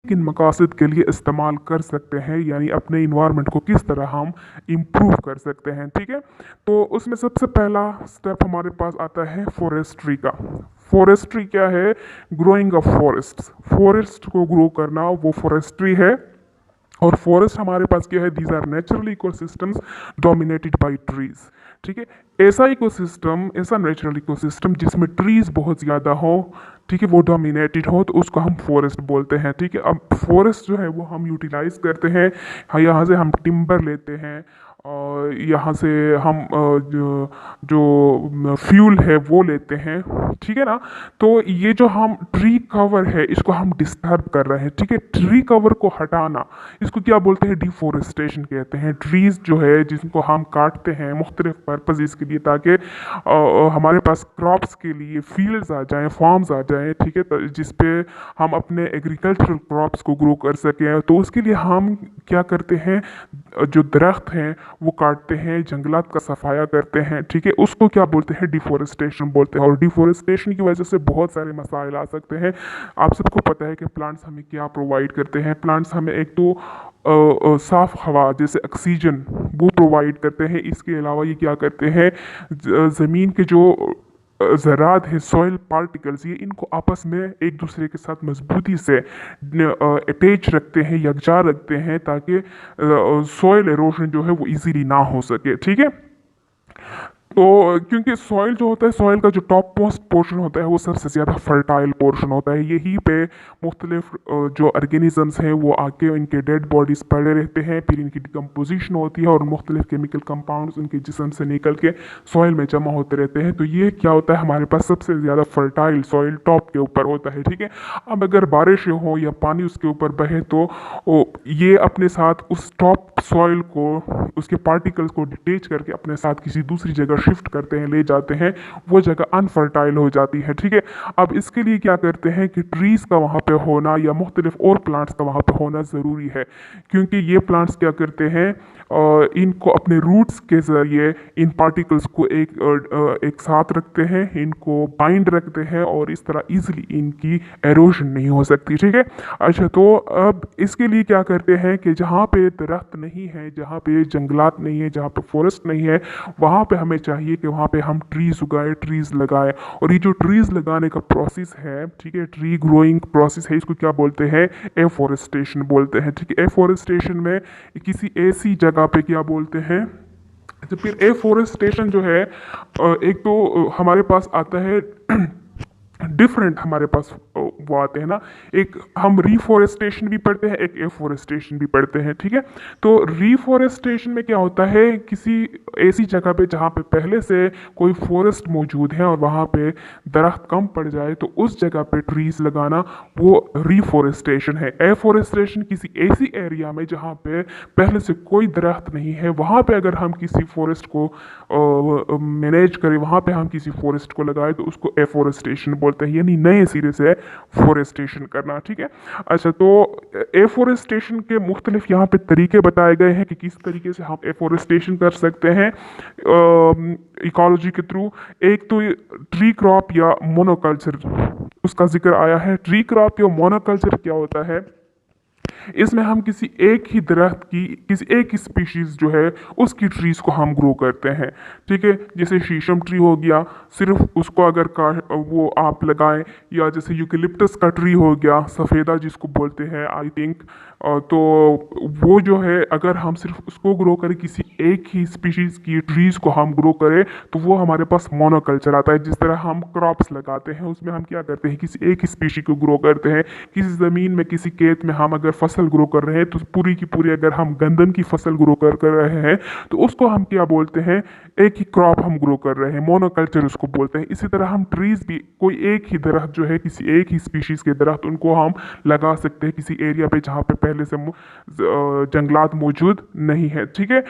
किन मकासद के लिए इस्तेमाल कर सकते हैं, यानी अपने इन्वायरमेंट को किस तरह हम इम्प्रूव कर सकते हैं। ठीक है, तो उसमें सबसे पहला स्टेप हमारे पास आता है फॉरेस्ट्री का। फॉरेस्ट्री क्या है? ग्रोइंग ऑफ फॉरेस्ट, फॉरेस्ट को ग्रो करना वो फॉरेस्ट्री है। और फॉरेस्ट हमारे पास क्या है? These are natural ecosystems dominated by trees. ठीक है, ऐसा इकोसिस्टम, ऐसा नेचुरल इकोसिस्टम जिसमें ट्रीज बहुत ज़्यादा हो, ठीक है, वो डोमिनेटेड हो, तो उसको हम फॉरेस्ट बोलते हैं। ठीक है, अब फॉरेस्ट जो है वो हम यूटिलाइज करते हैं, हाँ, यहाँ से हम टिम्बर लेते हैं और यहाँ से हम जो जो फ्यूल है वो लेते हैं। ठीक है ना, तो ये जो हम ट्री कवर है इसको हम डिस्टर्ब कर रहे हैं। ठीक है, ट्री कवर को हटाना, इसको क्या बोलते हैं? डिफोरेस्टेशन कहते हैं। ट्रीज जो है जिनको हम काटते हैं मुख्तलिफ पर्पजेज़ के लिए, ताकि हमारे पास क्रॉप्स के लिए फील्ड्स आ जाएं, फार्म्स आ जाएं। ठीक है, तो जिस पे हम अपने एग्रीकल्चरल क्रॉप्स को ग्रो कर सकें, तो उसके लिए हम क्या करते हैं? जो दरख्त हैं वो काटते हैं, जंगलात का सफाया करते हैं। ठीक है, उसको क्या बोलते हैं? डिफोरेस्टेशन बोलते हैं। और डिफोरेस्टेशन की वजह से बहुत सारे मसाइल आ सकते हैं। आप सबको पता है कि प्लांट्स हमें क्या प्रोवाइड करते हैं। प्लांट्स हमें एक तो साफ़ हवा जैसे ऑक्सीजन वो प्रोवाइड करते हैं। इसके अलावा ये क्या करते हैं? ज़मीन के जो ज़रात है, सॉइल पार्टिकल्स, ये इनको आपस में एक दूसरे के साथ मजबूती से अटैच रखते हैं, यकजा रखते हैं, ताकि सॉइल एरोशन जो है वो इजीली ना हो सके। ठीक है, तो क्योंकि सॉइल जो होता है, सॉइल का जो टॉप मोस्ट पोर्शन होता है वो सबसे ज़्यादा फर्टाइल पोर्शन होता है। यहीं पे मुख्तलिफ जो ऑर्गेनिजम्स हैं वो आके इनके डेड बॉडीज़ पड़े रहते हैं, फिर इनकी डिकम्पोजिशन होती है और मुख्तलिफ केमिकल कंपाउंड्स उनके जिस्म से निकल के सॉइल में जमा होते रहते हैं। तो ये क्या होता है? हमारे पास सबसे ज़्यादा फर्टाइल सॉइल टॉप के ऊपर होता है। ठीक है, अब अगर बारिश हो या पानी उसके ऊपर बहे तो ये अपने साथ उस टॉप सॉइल को, उसके पार्टिकल्स को डिटेच करके अपने साथ किसी दूसरी जगह शिफ्ट करते हैं, ले जाते हैं, वो जगह अनफर्टाइल हो जाती है। ठीक है, अब इसके लिए क्या करते हैं कि ट्रीज़ का वहाँ पे होना या मुख्तलिफ और प्लांट्स का वहाँ पे होना ज़रूरी है, क्योंकि ये प्लांट्स क्या करते हैं? इनको अपने रूट्स के ज़रिए इन पार्टिकल्स को एक साथ रखते हैं, इनको बाइंड रखते हैं, और इस तरह ईजिली इनकी एरोशन नहीं हो सकती। ठीक है, अच्छा, तो अब इसके लिए क्या करते हैं कि जहाँ पे दरख्त नहीं है, जहाँ पे जंगलात नहीं है, जहाँ पे फॉरेस्ट नहीं है, वहाँ पे हमें चाहिए कि वहाँ पे हम ट्रीज़ उगाए, ट्रीज़ लगाए। और ये जो ट्रीज़ लगाने का प्रोसेस है, ठीक है, ट्री ग्रोइंग प्रोसेस है, इसको क्या बोलते हैं? एफोरेस्टेशन बोलते हैं। ठीक है, एफोरेस्टेशन में किसी ऐसी जगह पे क्या बोलते हैं? तो फिर एफोरेस्टेशन जो है, एक तो हमारे पास आता है डिफरेंट, हमारे पास वो आते हैं ना, एक हम रिफॉरेस्टेशन भी पढ़ते हैं, एक एफोरेस्टेशन भी पढ़ते हैं। ठीक है, तो रिफॉरेस्टेशन में क्या होता है? किसी ऐसी जगह पे जहाँ पे पहले से कोई फॉरेस्ट मौजूद है और वहाँ पे दरख्त कम पड़ जाए, तो उस जगह पे ट्रीज लगाना, वो रिफॉरेस्टेशन है। एफोरेस्टेशन किसी ऐसी एरिया में जहाँ पे पहले से कोई दरख्त नहीं है, वहाँ पे अगर हम किसी फॉरेस्ट को मैनेज करें, वहाँ पे हम किसी फॉरेस्ट को लगाए, तो उसको एफोरेस्टेशन बोलते हैं, यानी नए सिरे से फॉरेस्टेशन करना। ठीक है, अच्छा, तो एफोरेस्टेशन के मुख्तलिफ यहाँ पे तरीके बताए गए हैं कि किस तरीके से हम एफोरेस्टेशन कर सकते हैं इकोलॉजी के थ्रू। एक तो ट्री क्रॉप या मोनोकल्चर, उसका जिक्र आया है। ट्री क्रॉप या मोनोकल्चर क्या होता है? इसमें हम किसी एक ही दरख्त की, किसी एक ही स्पीशीज़ जो है उसकी ट्रीज़ को हम ग्रो करते हैं। ठीक है, जैसे शीशम ट्री हो गया, सिर्फ उसको अगर का वो आप लगाएं, या जैसे यूकेलिप्टस का ट्री हो गया, सफ़ेदा जिसको बोलते हैं आई थिंक, तो वो जो है अगर हम सिर्फ उसको ग्रो करें, किसी एक ही स्पीशीज़ की ट्रीज़ को हम ग्रो करें, तो वो हमारे पास मोनोकल्चर आता है। जिस तरह हम क्रॉप्स लगाते हैं उसमें हम क्या करते हैं? किसी एक ही स्पीशी को ग्रो करते हैं। किसी ज़मीन में, किसी खेत में हम अगर फसल ग्रो कर रहे हैं, तो पूरी की पूरी अगर हम गंदम की फसल ग्रो कर रहे हैं, तो उसको हम क्या बोलते हैं? एक ही क्रॉप हम ग्रो कर रहे हैं, मोनोकल्चर उसको बोलते हैं। इसी तरह हम ट्रीज भी, कोई एक ही दरख्त जो है, किसी एक ही स्पीशीज़ के दरख्त, उनको हम लगा सकते हैं किसी एरिया पे जहाँ पे पहले से जंगलात मौजूद नहीं है। ठीक है,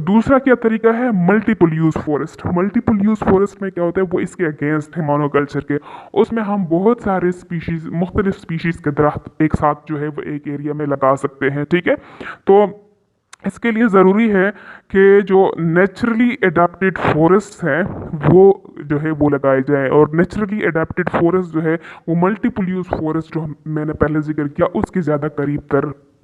दूसरा क्या तरीका है? Multiple use forest. Multiple use forest में क्या होता है? वो इसके अगेंस्ट है मोनोकल्चर के। उसमें हम बहुत सारे स्पीशीज़, मुख्तलिफ स्पीशीज़ के दरख्त एक साथ जो है वो एक एरिया में लगा सकते हैं। ठीक है, तो इसके लिए ज़रूरी है कि जो नेचुरली एडाप्टेड फॉरेस्ट हैं वो जो है वो लगाए जाए। और नेचुरली एडाप्टेड फॉरेस्ट जो है वो मल्टीपल यूज़ फॉरेस्ट जो मैंने पहले जिक्र किया उसके ज़्यादा करीब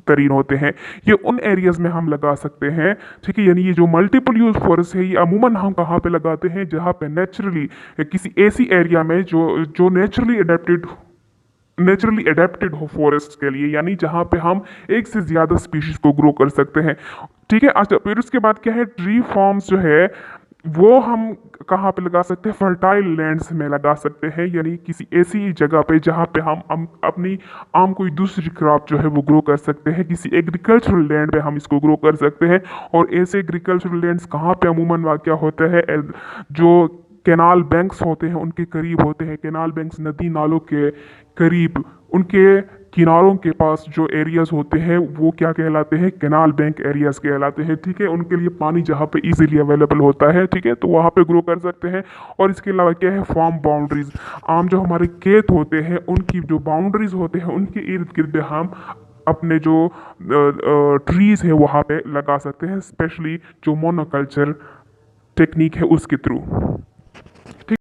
तरीन होते हैं। ये उन एरियाज़ में हम लगा सकते हैं, ठीक है। यानी ये जो मल्टीपल यूज़ फॉरेस्ट है ये अमूमन हम कहाँ पे लगाते हैं, जहाँ पे नेचुरली किसी ऐसी एरिया में जो जो नेचुरली एडेप्टेड हो फॉरेस्ट के लिए, यानी जहाँ पे हम एक से ज़्यादा स्पीशीज़ को ग्रो कर सकते हैं, ठीक है। अच्छा, फिर उसके बाद क्या है, ट्री फॉर्म्स जो है वो हम कहाँ पे लगा सकते हैं, फर्टाइल लैंड्स में लगा सकते हैं। यानी किसी ऐसी जगह पे जहाँ पे हम अपनी आम कोई दूसरी क्रॉप जो है वो ग्रो कर सकते हैं, किसी एग्रीकल्चरल लैंड पे हम इसको ग्रो कर सकते हैं। और ऐसे एग्रीकल्चरल लैंड्स कहाँ पे अमूमन वाक़या होता है, जो कैनाल बैंक्स होते हैं उनके करीब होते हैं। कैनाल बैंक्स नदी नालों के करीब, उनके किनारों के पास जो एरियाज़ होते हैं वो क्या कहलाते हैं, कैनाल बैंक एरियाज़ कहलाते हैं, ठीक है। उनके लिए पानी जहाँ पे इजीली अवेलेबल होता है, ठीक है, तो वहाँ पे ग्रो कर सकते हैं। और इसके अलावा क्या है, फार्म बाउंड्रीज, आम जो हमारे खेत होते हैं उनकी जो बाउंड्रीज होते हैं उनके इर्द गिर्द हम अपने जो ट्रीज़ है वहाँ पे लगा सकते हैं, स्पेशली जो मोनोकल्चर टेक्निक है उसके थ्रू।